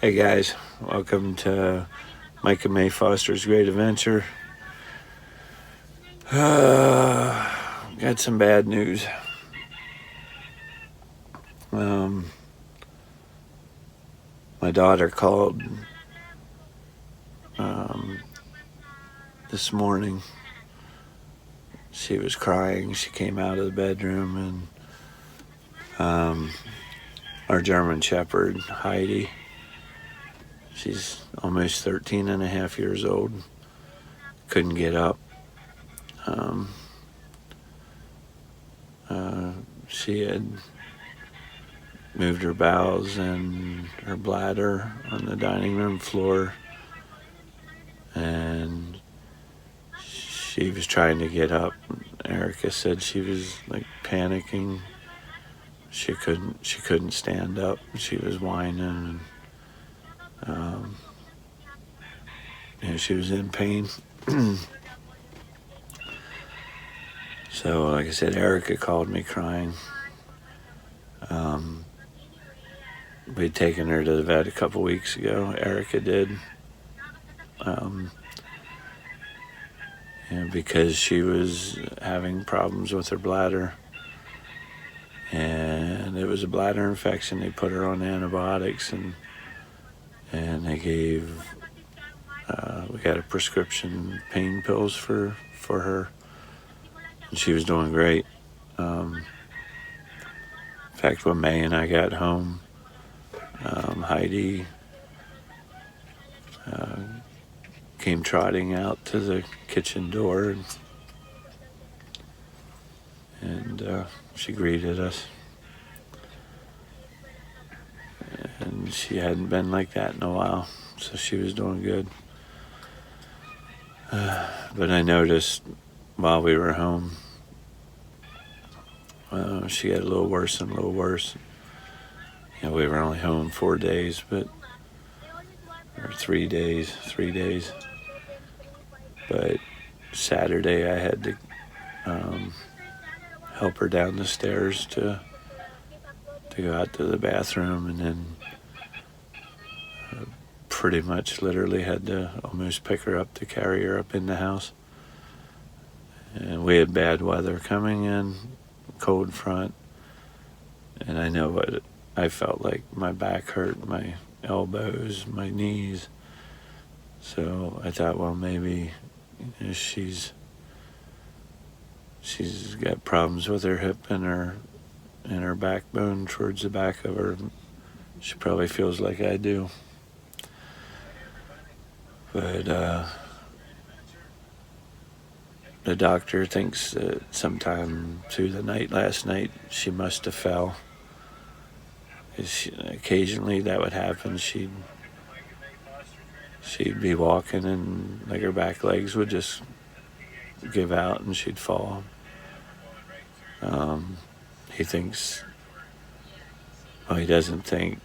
Hey guys, welcome to Micah May Foster's Great Adventure. Got some bad news. My daughter called this morning. She was crying. She came out of the bedroom, and our German Shepherd, Heidi, she's almost 13 and a half years old, couldn't get up. She had moved her bowels and her bladder on the dining room floor, and she was trying to get up. Erica said she was like panicking. She couldn't stand up. She was whining, and she was in pain. So, like I said, Erica called me crying. We'd taken her to the vet a couple weeks ago. Erica did. Because she was having problems with her bladder. And it was a bladder infection. They put her on antibiotics, and they gave, we got a prescription pain pills for her. And she was doing great. In fact, when May and I got home, Heidi came trotting out to the kitchen door, and she greeted us. And she hadn't been like that in a while, so she was doing good. But I noticed while we were home, she got a little worse and a little worse. We were only home 4 days, or 3 days. But Saturday I had to help her down the stairs to go out to the bathroom, and then pretty much literally had to almost pick her up to carry her up in the house. And we had bad weather coming in, cold front, and I know what I felt like. My back hurt, my elbows, my knees. So I thought, well, maybe she's got problems with her hip and her backbone towards the back of her. She probably feels like I do. But the doctor thinks that sometime through the night last night she must have fell. Occasionally that would happen. She'd be walking, and like her back legs would just give out and she'd fall. He doesn't think,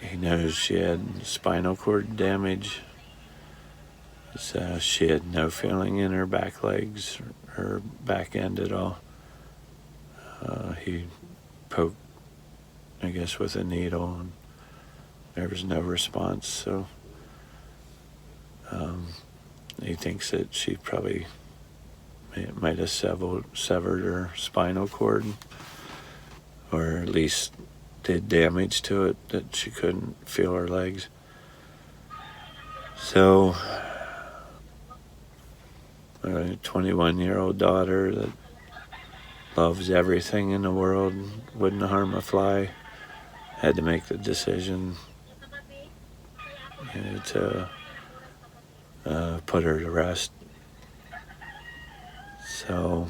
he knows she had spinal cord damage. So she had no feeling in her back legs, her back end at all. He poked, I guess, with a needle, and there was no response. So he thinks that she probably might have severed her spinal cord, or at least did damage to it that she couldn't feel her legs. So a 21-year-old daughter that loves everything in the world, wouldn't harm a fly, had to make the decision to put her to rest. So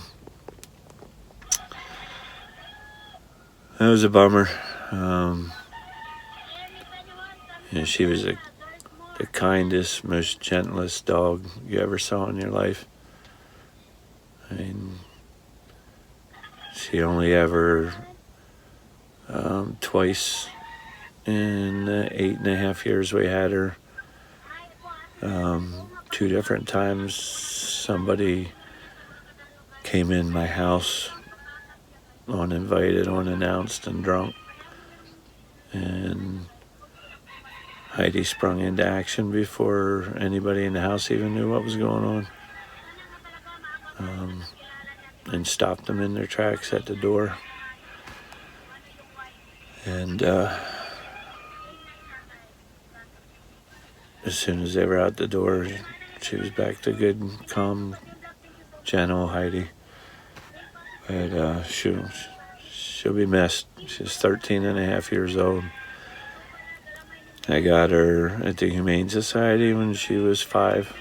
that was a bummer. She was the kindest, most gentlest dog you ever saw in your life. I mean, she only ever twice in the 8.5 years we had her, 2 different times somebody came in my house uninvited, unannounced, and drunk, and Heidi sprung into action before anybody in the house even knew what was going on, and stopped them in their tracks at the door. And as soon as they were out the door, she was back to good, calm, gentle Heidi. But she'll be missed. She's 13 and a half years old. I got her at the Humane Society when she was 5.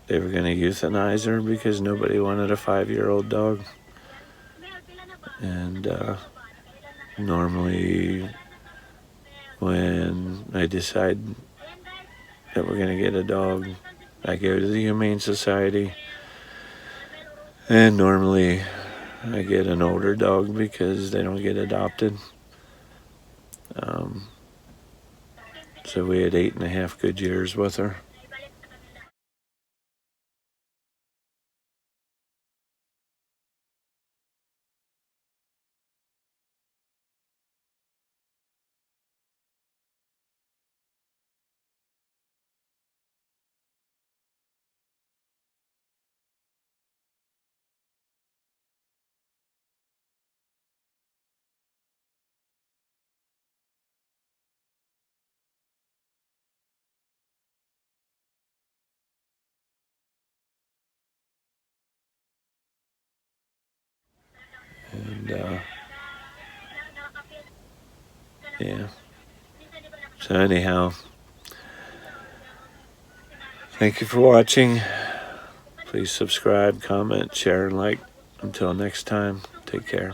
They were going to euthanize her because nobody wanted a 5-year-old dog. And normally when I decide that we're going to get a dog, I go to the Humane Society. And normally I get an older dog because they don't get adopted. So we had 8.5 good years with her. And yeah. So anyhow, thank you for watching. Please subscribe, comment, share, and like. Until next time, take care.